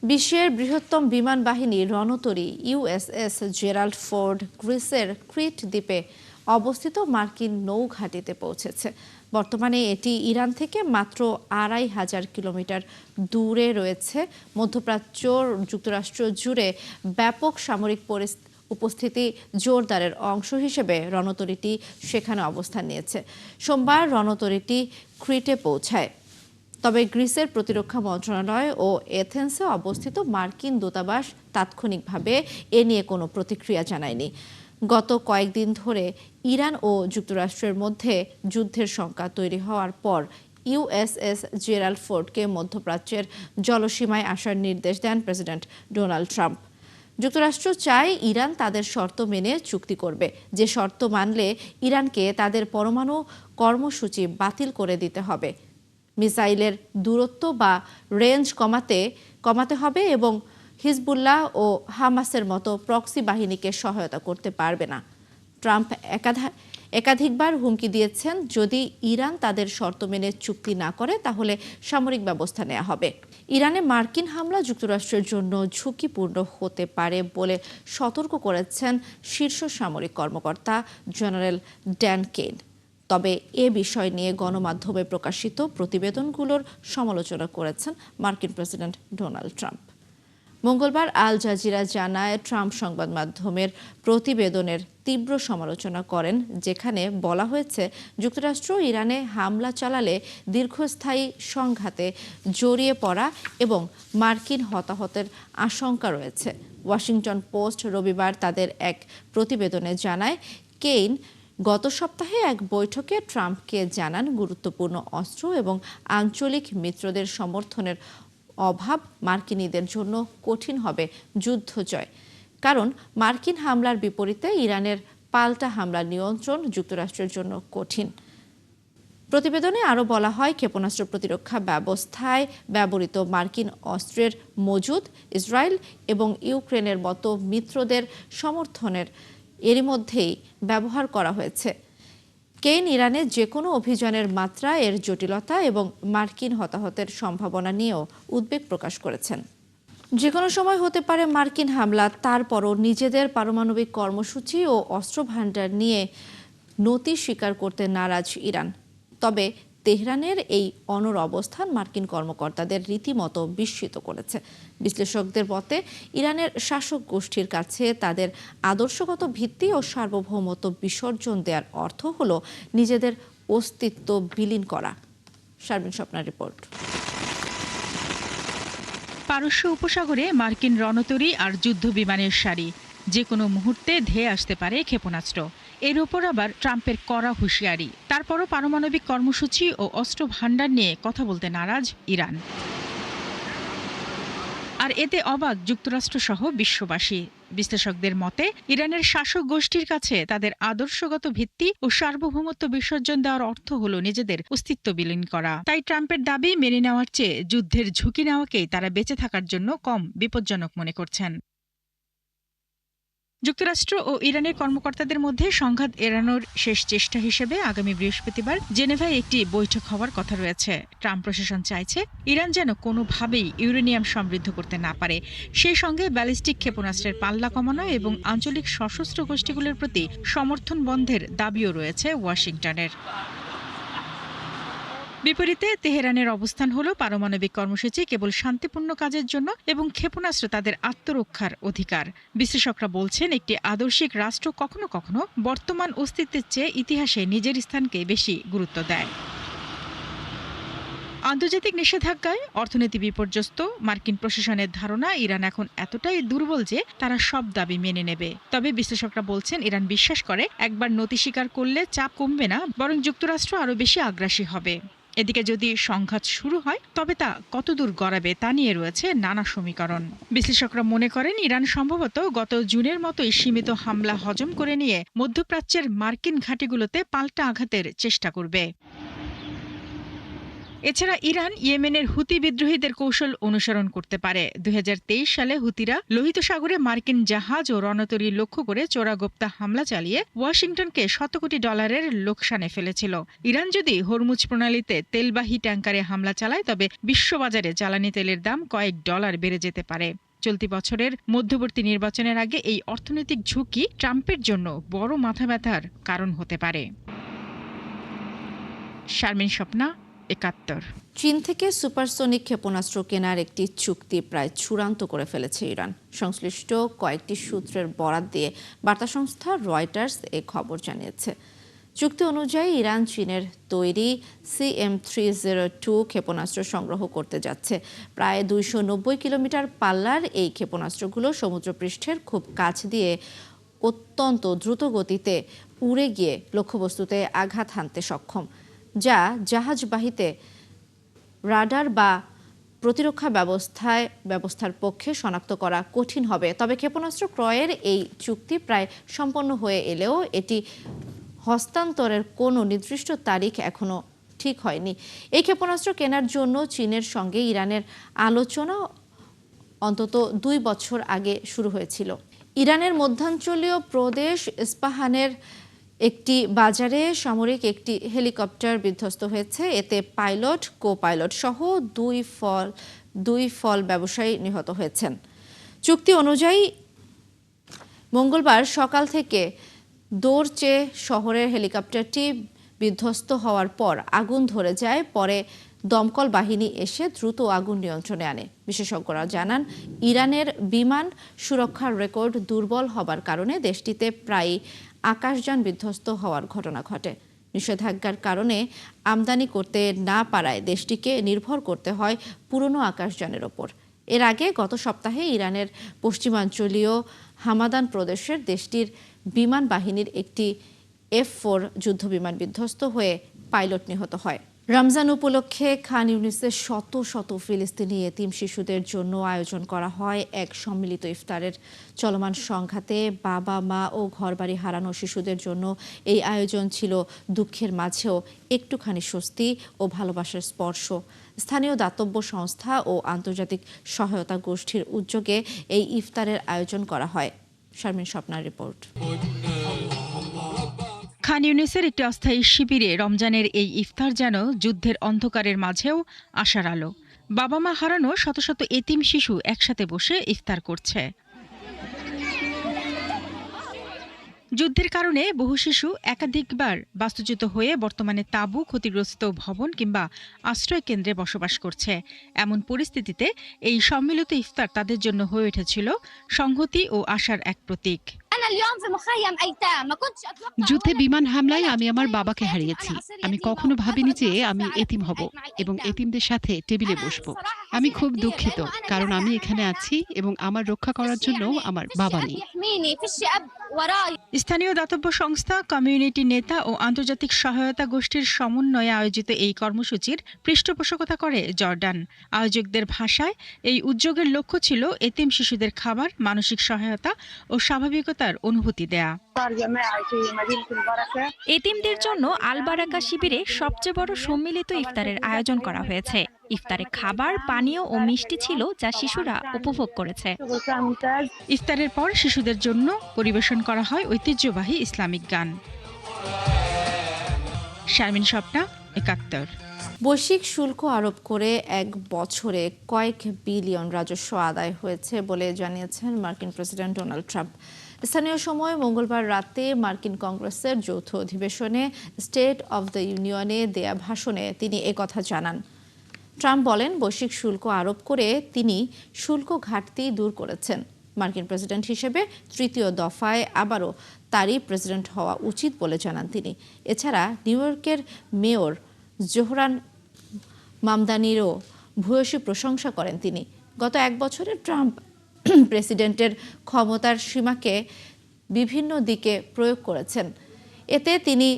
বিশ্বের বৃহত্তম বিমান বাহিনী রণতরী ইউএসএস জেরাল্ড ফোর্ড গ্রিসের ক্রিট দ্বীপে অবস্থিত মার্কিন নৌঘাঁটিতে পৌঁছেছে। বর্তমানে এটি ইরান থেকে মাত্র ২৫০০ কিলোমিটার দূরে রয়েছে। মধ্যপ্রাচ্য, যুক্তরাষ্ট্র জুড়ে ব্যাপক সামরিক উপস্থিতি জোরদারের অংশ হিসেবে রণতরীটি সেখানে অবস্থান নিয়েছে। সোমবার রণতরীটি ক্রিটে পৌঁছায়। তবে গ্রিসের প্রতিরক্ষা মন্ত্রণালয় ও এথেন্সে অবস্থিত মার্কিন দূতাবাস তাৎক্ষণিকভাবে এ নিয়ে কোনো প্রতিক্রিয়া জানায়নি। গত কয়েকদিন ধরে ইরান ও যুক্তরাষ্ট্রের মধ্যে যুদ্ধের শঙ্কা তৈরি হওয়ার পর ইউএসএস জেরাল্ড ফোর্ডকে মধ্যপ্রাচ্যের জলসীমায় আসার নির্দেশ দেন প্রেসিডেন্ট ডোনাল্ড ট্রাম্প। যুক্তরাষ্ট্র চায় ইরান তাদের শর্ত মেনে চুক্তি করবে, যে শর্ত মানলে ইরানকে তাদের পরমাণু কর্মসূচি বাতিল করে দিতে হবে, মিসাইলের দূরত্ব বা রেঞ্জ কমাতে হবে এবং হিজবুল্লাহ ও হামাসের মতো প্রক্সি বাহিনীকে সহায়তা করতে পারবে না। ট্রাম্প একাধিকবার হুমকি দিয়েছেন, যদি ইরান তাদের শর্ত মেনে চুক্তি না করে তাহলে সামরিক ব্যবস্থা নেওয়া হবে। ইরানে মার্কিন হামলা যুক্তরাষ্ট্রের জন্য ঝুঁকিপূর্ণ হতে পারে বলে সতর্ক করেছেন শীর্ষ সামরিক কর্মকর্তা জেনারেল ড্যান কেন। তবে এ বিষয় নিয়ে গণমাধ্যমে প্রকাশিত প্রতিবেদনগুলোর সমালোচনা করেছেন মার্কিন প্রেসিডেন্ট ডোনাল্ড ট্রাম্প। মঙ্গলবার আল জাজিরা জানায়, ট্রাম্প সংবাদ মাধ্যমের প্রতিবেদনের তীব্র সমালোচনা করেন, যেখানে বলা হয়েছে যুক্তরাষ্ট্র ইরানে হামলা চালালে দীর্ঘস্থায়ী সংঘাতে জড়িয়ে পড়া এবং মার্কিন হতাহতের আশঙ্কা রয়েছে। ওয়াশিংটন পোস্ট রবিবার তাদের এক প্রতিবেদনে জানায়, কেইন গত সপ্তাহে এক বৈঠকে ট্রাম্পকে জানান, গুরুত্বপূর্ণ অস্ত্র এবং আঞ্চলিক মিত্রদের সমর্থনের অভাব মার্কিনীদের জন্য কঠিন হবে যুদ্ধ জয়, কারণ মার্কিন হামলার বিপরীতে ইরানের পাল্টা হামলার নিয়ন্ত্রণ যুক্তরাষ্ট্রের জন্য কঠিন। প্রতিবেদনে আরও বলা হয়, ক্ষেপণাস্ত্র প্রতিরক্ষা ব্যবস্থায় ব্যবহৃত মার্কিন অস্ত্রের মজুদ ইসরায়েল এবং ইউক্রেনের মতো মিত্রদের সমর্থনের এরই মধ্যেই ব্যবহার করা হয়েছে। কেইন ইরানে যে কোনো অভিযানের মাত্রা, এর জটিলতা এবং মার্কিন হতাহতের সম্ভাবনা নিয়েও উদ্বেগ প্রকাশ করেছেন। যে কোনো সময় হতে পারে মার্কিন হামলা, তারপরও নিজেদের পারমাণবিক কর্মসূচি ও অস্ত্র ভান্ডার নিয়ে নতি স্বীকার করতে নারাজ ইরান। তবে তেহরানের এই অনড় অবস্থান মার্কিন কর্মকর্তাদের রীতিমতো বিস্মিত করেছে। বিশ্লেষকদের মতে, ইরানের শাসক গোষ্ঠীর কাছে তাদের আদর্শগত ভিত্তি ও সার্বভৌমত্ব বিসর্জন দেওয়ার অর্থ হল নিজেদের অস্তিত্ব বিলীন করা। শারমিন স্বপ্নার রিপোর্ট। পারস্য উপসাগরে মার্কিন রণতরী আর যুদ্ধ বিমানের সারি, যে কোনো মুহূর্তে ধেয়ে আসতে পারে ক্ষেপণাস্ত্র। এর ওপর আবার ট্রাম্পের কড়া হুঁশিয়ারি। তারপরও পারমাণবিক কর্মসূচি ও অস্ত্র ভান্ডার নিয়ে কথা বলতে নারাজ ইরান। আর এতে অবাক যুক্তরাষ্ট্র সহ বিশ্ববাসী। বিশ্লেষকদের মতে, ইরানের শাসক গোষ্ঠীর কাছে তাদের আদর্শগত ভিত্তি ও সার্বভৌমত্ব বিসর্জন দেওয়ার অর্থ হল নিজেদের অস্তিত্ব বিলীন করা। তাই ট্রাম্পের দাবি মেনে নেওয়ার চেয়ে যুদ্ধের ঝুঁকি নেওয়াকেই তারা বেঁচে থাকার জন্য কম বিপজ্জনক মনে করছেন। যুক্তরাষ্ট্র ও ইরানের কর্মকর্তাদের মধ্যে সংঘাত এড়ানোর শেষ চেষ্টা হিসেবে আগামী বৃহস্পতিবার জেনেভায় একটি বৈঠক হওয়ার কথা রয়েছে। ট্রাম্প প্রশাসন চাইছে ইরান যেন কোনোভাবেই ইউরেনিয়াম সমৃদ্ধ করতে না পারে, সেই সঙ্গে ব্যালিস্টিক ক্ষেপণাস্ত্রের পাল্লা কমানো এবং আঞ্চলিক সশস্ত্র গোষ্ঠীগুলোর প্রতি সমর্থন বন্ধের দাবিও রয়েছে ওয়াশিংটনের। বিপরীতে তেহরানের অবস্থান হল পারমাণবিক কর্মসূচি কেবল শান্তিপূর্ণ কাজের জন্য এবং ক্ষেপণাস্ত্র তাদের আত্মরক্ষার অধিকার। বিশ্লেষকরা বলছেন, একটি আদর্শিক রাষ্ট্র কখনো কখনো বর্তমান অস্তিত্বের চেয়ে ইতিহাসে নিজের স্থানকে বেশি গুরুত্ব দেয়। আন্তর্জাতিক নিষেধাজ্ঞায় অর্থনীতি বিপর্যস্ত মার্কিন প্রশাসনের ধারণা, ইরান এখন এতটাই দুর্বল যে তারা সব দাবি মেনে নেবে। তবে বিশ্লেষকরা বলছেন, ইরান বিশ্বাস করে একবার নতি স্বীকার করলে চাপ কমবে না, বরং যুক্তরাষ্ট্র আরও বেশি আগ্রাসী হবে। এদিকে যদি সংঘাত শুরু হয় তবে তা কতদূর গড়াবে তা নিয়ে রয়েছে নানা সমীকরণ। বিশ্লেষকরা মনে করেন, ইরান সম্ভবত গত জুনের মতোই সীমিত হামলা হজম করে নিয়ে মধ্যপ্রাচ্যের মার্কিন ঘাঁটিগুলোতে পাল্টা আঘাতের চেষ্টা করবে। এছাড়া ইরান ইয়েমেনের হুতি বিদ্রোহীদের কৌশল অনুসরণ করতে পারে। 2023 সালে হুতিরা লোহিত সাগরে মার্কিন জাহাজ ও রণতরী লক্ষ্য করে চোরাগোপ্তা হামলা চালিয়ে ওয়াশিংটনকে শত কোটি ডলারের লোকসানে ফেলেছিল। ইরান যদি হরমুজ প্রণালীতে তেলবাহী ট্যাঙ্কারে হামলা চালায় তবে বিশ্ববাজারে জ্বালানি তেলের দাম কয়েক ডলার বেড়ে যেতে পারে। চলতি বছরের মধ্যবর্তী নির্বাচনের আগে এই অর্থনৈতিক ঝুঁকি ট্রাম্পের জন্য বড় মাথাব্যথার কারণ হতে পারে। শারমিন স্বপ্না, ৭১। চীন থেকে সুপারসনিক ক্ষেপণাস্ত্র কেনার একটি চুক্তি প্রায় চূড়ান্ত করে ফেলেছে ইরান। সংশ্লিষ্ট কয়েকটি সূত্রের বরাত দিয়ে বার্তা সংস্থা রয়টার্স এ খবর জানিয়েছে। চুক্তি অনুযায়ী ইরান চীনের তৈরি CM-302 ক্ষেপণাস্ত্র সংগ্রহ করতে যাচ্ছে। প্রায় 290 কিলোমিটার পাল্লার এই ক্ষেপণাস্ত্রগুলো সমুদ্রপৃষ্ঠের খুব কাছ দিয়ে অত্যন্ত দ্রুত গতিতে উড়ে গিয়ে লক্ষ্যবস্তুতে আঘাত হানতে সক্ষম, যা জাহাজবাহীতে রাডার বা প্রতিরক্ষা ব্যবস্থার পক্ষে শনাক্ত করা কঠিন হবে। তবে ক্ষেপণাস্ত্র ক্রয়ের এই চুক্তি প্রায় সম্পন্ন হয়ে এলেও এটি হস্তান্তরের কোনো নির্দিষ্ট তারিখ এখনো ঠিক হয়নি। এই ক্ষেপণাস্ত্র কেনার জন্য চীনের সঙ্গে ইরানের আলোচনা অন্তত 2 বছর আগে শুরু হয়েছিল। ইরানের মধ্যাঞ্চলীয় প্রদেশ ইস্পাহানের একটি বাজারে সামরিক একটি হেলিকপ্টার বিধ্বস্ত হয়েছে। এতে পাইলট, কো পাইলট সহ দুই ফল ব্যবসায়ী নিহত হয়েছেন। চুক্তি অনুযায়ী মঙ্গলবার সকাল থেকে দোরচে শহরের হেলিকপ্টারটি বিধ্বস্ত হওয়ার পর আগুন ধরে যায়। পরে দমকল বাহিনী এসে দ্রুত আগুন নিয়ন্ত্রণে আনে। বিশেষজ্ঞরা জানান, ইরানের বিমান সুরক্ষার রেকর্ড দুর্বল হবার কারণে দেশটিতে প্রায়ই আকাশযান বিধ্বস্ত হওয়ার ঘটনা ঘটে। নিষেধাজ্ঞার কারণে আমদানি করতে না পারায় দেশটিকে নির্ভর করতে হয় পুরনো আকাশযানের ওপর। এর আগে গত সপ্তাহে ইরানের পশ্চিমাঞ্চলীয় হামাদান প্রদেশের দেশটির বিমান বাহিনীর একটি F-4 যুদ্ধবিমান বিধ্বস্ত হয়ে পাইলট নিহত হয়। রমজান উপলক্ষে খান ইউনিসে শত শত ফিলিস্তিনি এতিম শিশুদের জন্য আয়োজন করা হয় এক সম্মিলিত ইফতারের। চলমান সংঘাতে বাবা মা ও ঘরবাড়ি হারানো শিশুদের জন্য এই আয়োজন ছিল দুঃখের মাঝেও একটুখানি স্বস্তি ও ভালোবাসার স্পর্শ। স্থানীয় দাতব্য সংস্থা ও আন্তর্জাতিক সহায়তা গোষ্ঠীর উদ্যোগে এই ইফতারের আয়োজন করা হয়। শারমিন স্বপ্নার রিপোর্ট। খান ইউনিসের একটি অস্থায়ী শিবিরে রমজানের এই ইফতার যেন যুদ্ধের অন্ধকারের মাঝেও আশার আলো। বাবা মা হারানো শত শত এতিম শিশু একসাথে বসে ইফতার করছে। যুদ্ধের কারণে বহু শিশু একাধিকবার বাস্তুচ্যুত হয়ে বর্তমানে তাঁবু, ক্ষতিগ্রস্ত ভবন কিংবা আশ্রয় কেন্দ্রে বসবাস করছে। এমন পরিস্থিতিতে এই সম্মিলিত ইফতার তাদের জন্য হয়ে উঠেছিল সংহতি ও আশার এক প্রতীক। যুদ্ধে বিমান হামলায় আমি আমার বাবাকে হারিয়েছি। আমি কখনো ভাবিনি যে আমি এতিম হব এবং এতিমদের সাথে টেবিলে বসবো। আমি খুব দুঃখিত, কারণ আমি এখানে আছি এবং আমার রক্ষা করার জন্য আমার বাবা নেই। স্থানীয় দাতব্য সংস্থা, কমিউনিটি নেতা ও আন্তর্জাতিক সহায়তা গোষ্ঠীর সমন্বয়ে আয়োজিত এই কর্মসূচির পৃষ্ঠপোষকতা করে জর্ডান। আয়োজকদের ভাষায় এই উদ্যোগের লক্ষ্য ছিল এতিম শিশুদের খাবার, মানসিক সহায়তা ও স্বাভাবিকতার অনুভূতি দেয়া। এতিমদের জন্য আল বারাকা শিবিরে সবচেয়ে বড় সম্মিলিত ইফতারের আয়োজন করা হয়েছে। ইফতারে খাবার, পানীয় ও মিষ্টি ছিল যা শিশুরা উপভোগ করেছে। ইফতারের পর শিশুদের জন্য পরিবেশন করা হয় ঐতিহ্যবাহী ইসলামিক গান। শারমিন স্বপ্না, ৭১। বৈশ্বিক শুল্ক আরোপ করে এক বছরে কয়েক বিলিয়ন রাজস্ব আদায় হয়েছে বলে জানিয়েছেন মার্কিন প্রেসিডেন্ট ডোনাল্ড ট্রাম্প। স্থানীয় সময় মঙ্গলবার রাতে মার্কিন কংগ্রেসের যৌথ অধিবেশনে স্টেট অব দ্য ইউনিয়নে দেয়া ভাষণে তিনি একথা জানান। ট্রাম্প বলেন, বৈশ্বিক শুল্ক আরোপ করে তিনি শুল্ক ঘাটতি দূর করেছেন। মার্কিন প্রেসিডেন্ট হিসেবে তৃতীয় দফায় আবারও তারই প্রেসিডেন্ট হওয়া উচিত বলে জানান তিনি। এছাড়া নিউ ইয়র্কের মেয়র জোহরান মামদানিরও ভূয়সী প্রশংসা করেন তিনি। গত এক বছরে ট্রাম্প প্রেসিডেন্টের ক্ষমতার সীমাকে বিভিন্ন দিকে প্রয়োগ করেছেন। এতে তিনি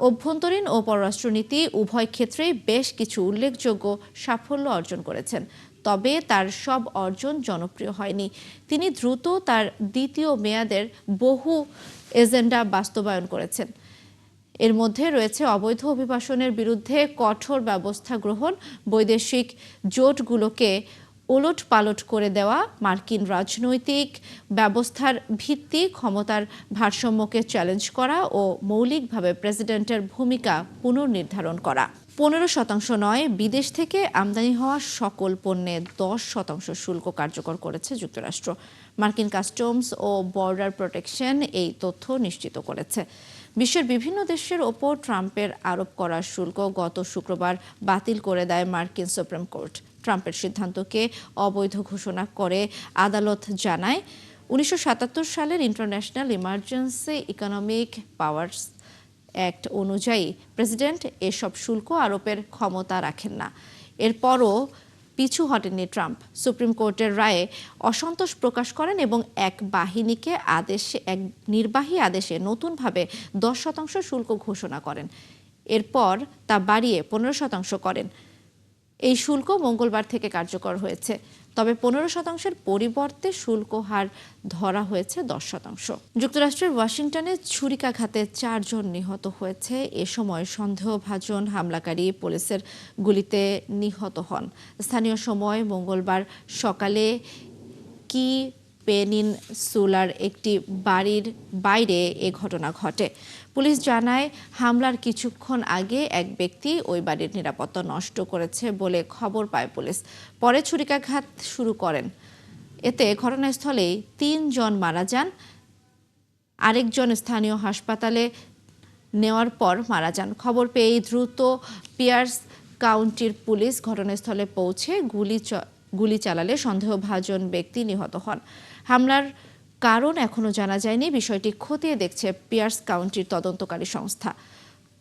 অভ্যন্তরীণ ও পররাষ্ট্রনীতি উভয় ক্ষেত্রেই বেশ কিছু উল্লেখযোগ্য সাফল্য অর্জন করেছেন। তবে তার সব অর্জন জনপ্রিয় হয়নি। তিনি দ্রুত তার দ্বিতীয় মেয়াদের বহু এজেন্ডা বাস্তবায়ন করেছেন। এর মধ্যে রয়েছে অবৈধ অভিবাসনের বিরুদ্ধে কঠোর ব্যবস্থা গ্রহণ, বৈদেশিক জোটগুলোকে ওলটপালট করে দেওয়া, মার্কিন রাজনৈতিক ব্যবস্থার ভিত্তি ক্ষমতার ভারসাম্যকে চ্যালেঞ্জ করা ও মৌলিকভাবে প্রেসিডেন্টের ভূমিকা পুনর্নির্ধারণ করা। 15% নয়, বিদেশ থেকে আমদানি হওয়া সকল পণ্যে 10% শুল্ক কার্যকর করেছে যুক্তরাষ্ট্র। মার্কিন কাস্টমস ও বর্ডার প্রোটেকশন এই তথ্য নিশ্চিত করেছে। বিশ্বের বিভিন্ন দেশের ওপর ট্রাম্পের আরোপ করা শুল্ক গত শুক্রবার বাতিল করে দেয় মার্কিন সুপ্রিম কোর্ট। ট্রাম্পের সিদ্ধান্তকে অবৈধ ঘোষণা করে আদালত জানায় 1977 সালের international emergency economic powers act অনুযায়ী প্রেসিডেন্ট এসব শুল্ক আরোপের ক্ষমতা রাখেন না। এরপরও পিছু হটেননি ট্রাম্প। সুপ্রিম কোর্টের রায়ে অসন্তোষ প্রকাশ করেন এবং এক নির্বাহী আদেশে নতুনভাবে 10% শুল্ক ঘোষণা করেন। এরপর তা বাড়িয়ে 15% করেন। এই শুল্ক মঙ্গলবার থেকে কার্যকর হয়েছে। তবে 15%-এর পরিবর্তে শুল্ক হার ধরা হয়েছে 10%। যুক্তরাষ্ট্রের ওয়াশিংটনে ছুরিকাঘাতে 4 জন নিহত হয়েছে। এ সময় সন্দেহভাজন হামলাকারী পুলিশের গুলিতে নিহত হন। স্থানীয় সময় মঙ্গলবার সকালে কি পেনিনসুলার একটি বাড়ির বাইরে এ ঘটনা ঘটে। পুলিশ জানায় হামলার কিছুক্ষণ আগে এক ব্যক্তি ওই বাড়ির নিরাপত্তা নষ্ট করেছে বলে খবর পায় পুলিশ। পরে ছুরিকাঘাত শুরু করেন। এতে ঘটনাস্থলেই 3 জন মারা যান। আরেকজন স্থানীয় হাসপাতালে নেওয়ার পর মারা যান। খবর পেয়ে দ্রুত পিয়ার্স কাউন্টির পুলিশ ঘটনাস্থলে পৌঁছে গুলি চালালে সন্দেহভাজন ব্যক্তি নিহত হন। হামলার কারণ এখনো জানা যায়নি। বিষয়টি খতিয়ে দেখছে পিয়ার্স কাউন্টির তদন্তকারী সংস্থা।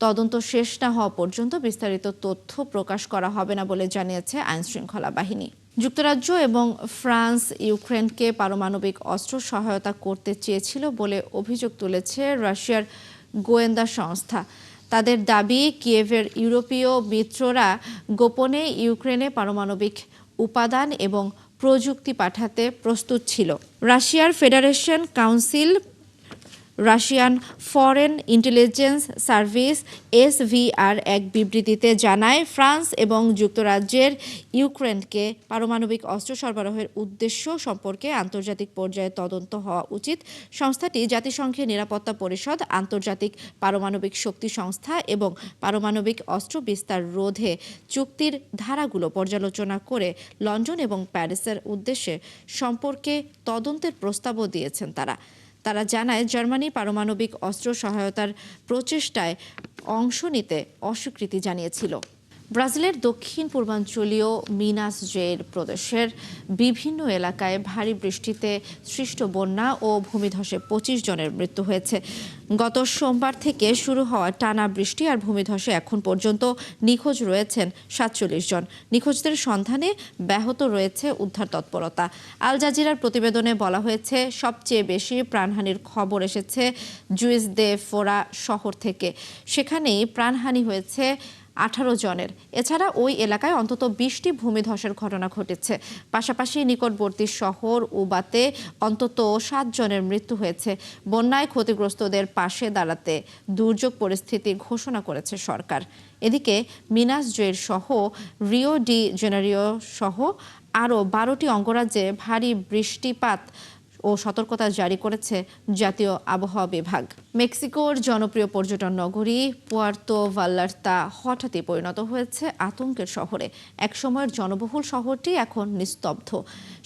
তদন্ত শেষ না হওয়া পর্যন্ত বিস্তারিত তথ্য প্রকাশ করা হবে না বলে জানিয়েছে আইনশৃঙ্খলা বাহিনী। যুক্তরাজ্য এবং ফ্রান্স ইউক্রেনকে পারমাণবিক অস্ত্র সহায়তা করতে চেয়েছিল বলে অভিযোগ তুলেছে রাশিয়ার গোয়েন্দা সংস্থা। তাদের দাবি, কিয়েভের ইউরোপীয় মিত্ররা গোপনে ইউক্রেনে পারমাণবিক উপাদান এবং প্রযুক্তি পাঠাতে প্রস্তুত ছিল। রাশিয়ার federation council, Russian foreign intelligence service SVR এক বিবৃতিতে জানায়, ফ্রান্স এবং যুক্তরাজ্যের ইউক্রেনকে পারমাণবিক অস্ত্র সরবরাহের উদ্দেশ্য সম্পর্কে আন্তর্জাতিক পর্যায়ে তদন্ত হওয়া উচিত। সংস্থাটি জাতিসংঘের নিরাপত্তা পরিষদ, আন্তর্জাতিক পারমাণবিক শক্তি সংস্থা এবং পারমাণবিক অস্ত্র বিস্তার রোধে চুক্তির ধারাগুলো পর্যালোচনা করে লন্ডন এবং প্যারিসের উদ্দেশ্যে সম্পর্কে তদন্তের প্রস্তাবও দিয়েছেন তারা জানায়, জার্মানি পারমাণবিক অস্ত্র সহায়তার প্রচেষ্টায় অংশ নিতে অস্বীকৃতি জানিয়েছিল। ব্রাজিলের দক্ষিণ পূর্বাঞ্চলীয় মিনাস জেরাইস প্রদেশের বিভিন্ন এলাকায় ভারী বৃষ্টিতে সৃষ্ট বন্যা ও ভূমিধসে 25 জনের মৃত্যু হয়েছে। গত সোমবার থেকে শুরু হওয়া টানা বৃষ্টি আর ভূমিধসে এখন পর্যন্ত নিখোঁজ রয়েছেন 47 জন। নিখোঁজদের সন্ধানে ব্যাহত রয়েছে উদ্ধার তৎপরতা। আল জাজিরার প্রতিবেদনে বলা হয়েছে, সবচেয়ে বেশি প্রাণহানির খবর এসেছে জুইস দে ফোরা শহর থেকে। সেখানেই প্রাণহানি হয়েছে 18 জনের। এছাড়া ওই এলাকায় অন্তত 20টি ভূমিধসের ঘটনা ঘটেছে। পাশাপাশি নিকটবর্তী শহর উবাতে অন্তত 7 জনের মৃত্যু হয়েছে। বন্যায় ক্ষতিগ্রস্তদের পাশে দাঁড়াতে দুর্যোগ পরিস্থিতি ঘোষণা করেছে সরকার। এদিকে মিনাস জেরাইস সহ রিও ডি জেনেরিও সহ আরও 12টি অঙ্গরাজ্যে ভারী বৃষ্টিপাত ও সতর্কতা জারি করেছে জাতীয় আবহাওয়া বিভাগ। মেক্সিকোর জনপ্রিয় পর্যটন নগরী পুয়ার্তো ভাল্লার্তা হঠাৎই পরিণত হয়েছে আতঙ্কের শহরে। একসময়ের জনবহুল শহরটি এখন নিস্তব্ধ।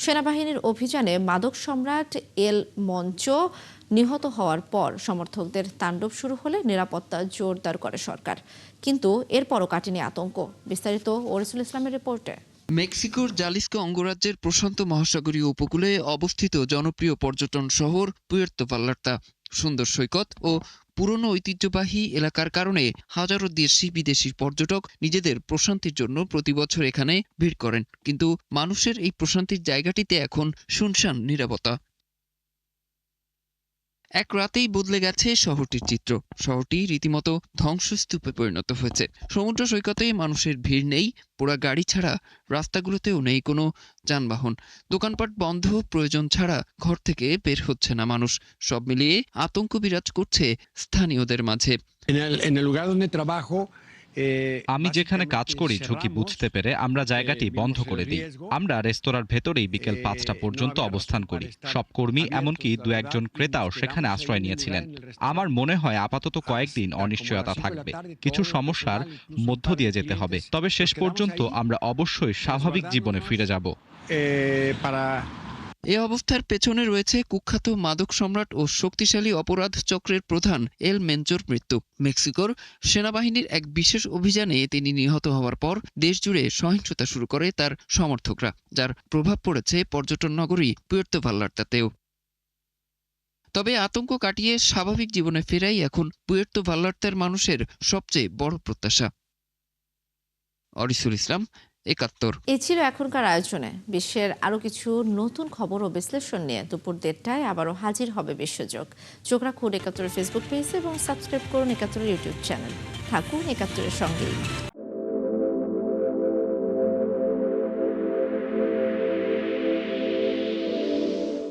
সেনাবাহিনীর অভিযানে মাদক সম্রাট এল মঞ্চো নিহত হওয়ার পর সমর্থকদের তাণ্ডব শুরু হলে নিরাপত্তা জোরদার করে সরকার। কিন্তু এরপরও কাটেনি আতঙ্ক। বিস্তারিত ওরিসুল ইসলামের রিপোর্টে। মেক্সিকোর জালিস্কা অঙ্গরাজ্যের প্রশান্ত মহাসাগরীয় উপকূলে অবস্থিত জনপ্রিয় পর্যটন শহর পুয়ের্তো ভাল্লার্তা সুন্দর সৈকত ও পুরনো ঐতিহ্যবাহী এলাকার কারণে হাজারো দেশি বিদেশি পর্যটক নিজেদের প্রশান্তির জন্য প্রতি বছর এখানে ভিড় করেন। কিন্তু মানুষের এই প্রশান্তির জায়গাটিতে এখন শুনশান নীরবতা। এক রাতেই বদলে গেছে শহরটির চিত্র। শহরটি রীতিমতো ধ্বংসস্তূপে পরিণত হয়েছে। সমুদ্র সৈকতে মানুষের ভিড় নেই, পোড়া গাড়ি ছাড়া রাস্তাগুলোতেও নেই কোনো যানবাহন। দোকানপাট বন্ধ, প্রয়োজন ছাড়া ঘর থেকে বের হচ্ছে না মানুষ। সব মিলিয়ে আতঙ্ক বিরাজ করছে স্থানীয়দের মাঝে। En el lugar donde trabajo, আমি যেখানে কাজ করি ঝুঁকি বুঝতে পেরে আমরা জায়গাটি বন্ধ করে দিই। আমরা রেস্তোরাঁর ভেতরেই বিকেল 5টা পর্যন্ত অবস্থান করি। সব কর্মী এমনকি 2-1 ক্রেতাও সেখানে আশ্রয় নিয়েছিলেন। আমার মনে হয় আপাতত কয়েকদিন অনিশ্চয়তা থাকবে, কিছু সমস্যার মধ্য দিয়ে যেতে হবে, তবে শেষ পর্যন্ত আমরা অবশ্যই স্বাভাবিক জীবনে ফিরে যাব। এ অবস্থার পেছনে রয়েছে কুখ্যাত মাদক সম্রাট ও শক্তিশালী অপরাধ চক্রের প্রধান এল মেনচোর মৃত্যু। মেক্সিকোর সেনাবাহিনীর এক বিশেষ অভিযানে তিনি নিহত হওয়ার পর দেশজুড়ে সহিংসতা শুরু করে তার সমর্থকরা, যার প্রভাব পড়েছে পর্যটন নগরী পুয়ের্তো ভাল্লার্তাতেও। তবে আতঙ্ক কাটিয়ে স্বাভাবিক জীবনে ফেরাই এখন পুয়ের্তো ভাল্লার্তার মানুষের সবচেয়ে বড় প্রত্যাশা। অরিসুল ইসলাম, ৭১। এ ছিল এখনকার আয়োজনে। বিশ্বের আরো কিছু নতুন খবর ও বিশ্লেষণ নিয়ে দুপুর ১:৩০টায় আবারও হাজির হবে বিশ্বযোগ। চোখ রাখুন ৭১ ফেসবুক পেজ এবং সাবস্ক্রাইব করুন ৭১ ইউটিউব চ্যানেল। থাকুন ৭১-এর সঙ্গেই।